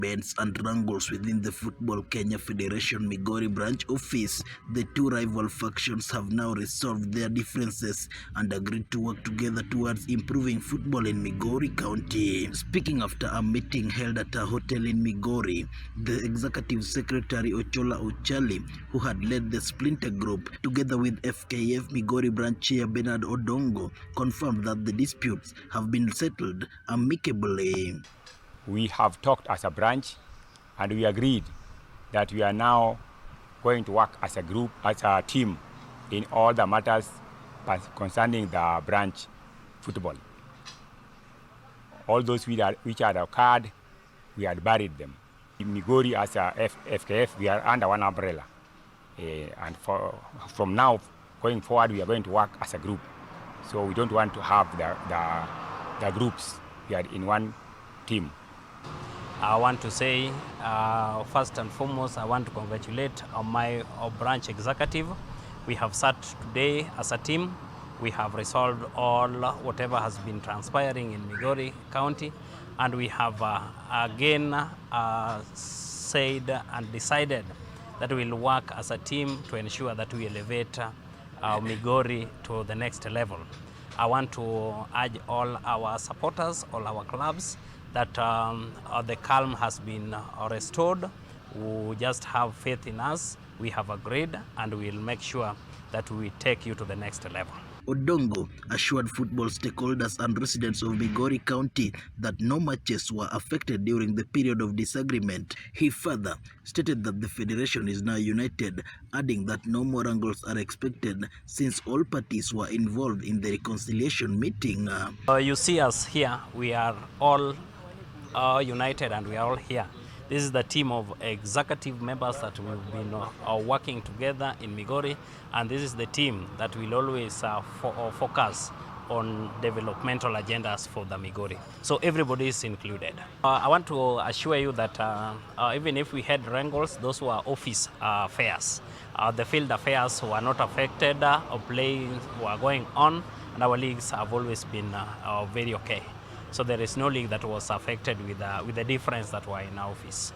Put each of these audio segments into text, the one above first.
Bends and wrangles within the Football Kenya Federation Migori branch office, the two rival factions have now resolved their differences and agreed to work together towards improving football in Migori County. Speaking after a meeting held at a hotel in Migori, the Executive Secretary Ochola Ochali, who had led the splinter group, together with FKF Migori branch chair Bernard Odongo, confirmed that the disputes have been settled amicably. We have talked as a branch and we agreed that we are now going to work as a group, as a team in all the matters concerning the branch football. All those which had occurred, we had buried them. In Migori as a FKF, we are under one umbrella. And from now going forward, we are going to work as a group. So we don't want to have the groups. We are in one team. I want to say, first and foremost, I want to congratulate my branch executive. We have sat today as a team. We have resolved all whatever has been transpiring in Migori County, and we have again said and decided that we will work as a team to ensure that we elevate Migori to the next level. I want to urge all our supporters, all our clubs, that the calm has been restored. We just have faith in us. We have agreed, and we'll make sure that we take you to the next level. Odongo assured football stakeholders and residents of Migori County that no matches were affected during the period of disagreement. He further stated that the federation is now united, adding that no more wrangles are expected since all parties were involved in the reconciliation meeting. You see us here, we are all united and we are all here. This is the team of executive members that we've been working together in Migori, and this is the team that will always focus on developmental agendas for the Migori. So everybody is included. I want to assure you that even if we had wrangles, those were office affairs. The field affairs were not affected, playing were going on, and our leagues have always been very okay. So there is no league that was affected with the difference that were in our office.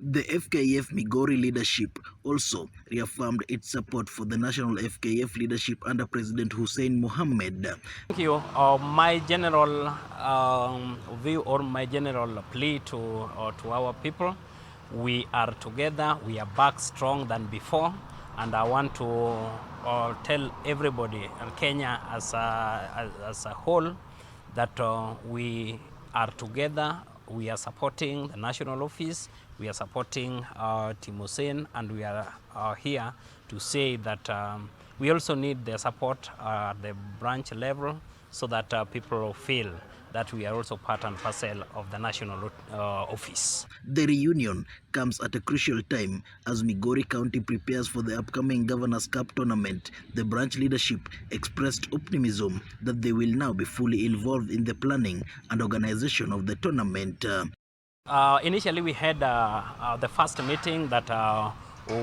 The FKF Migori leadership also reaffirmed its support for the national FKF leadership under President Hussein Mohammed. Thank you. My general view or my general plea to our people, we are together, we are back strong than before, and I want to tell everybody in Kenya as a whole that we are together, we are supporting the national office, we are supporting Team Hussein, and we are here to say that we also need their support at the branch level so that people feel that we are also part and parcel of the national office. The reunion comes at a crucial time as Migori County prepares for the upcoming Governor's Cup tournament. The branch leadership expressed optimism that they will now be fully involved in the planning and organization of the tournament. Initially, we had the first meeting that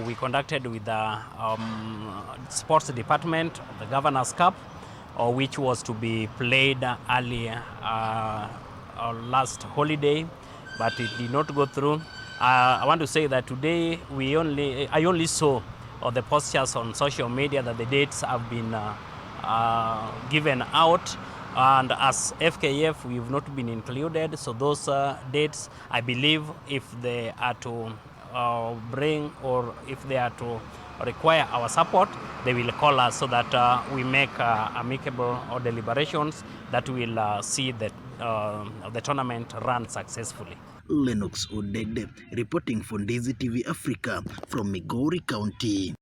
we conducted with the sports department of the Governor's Cup, which was to be played earlier last holiday, but it did not go through. I want to say that today I only saw the postures on social media that the dates have been given out, and as FKF we've not been included, so those dates, I believe, if they are to bring or if they are to require our support, they will call us so that we make amicable or deliberations that will see that the tournament run successfully. Lennox Odede reporting for Ndizi TV Africa from Migori County.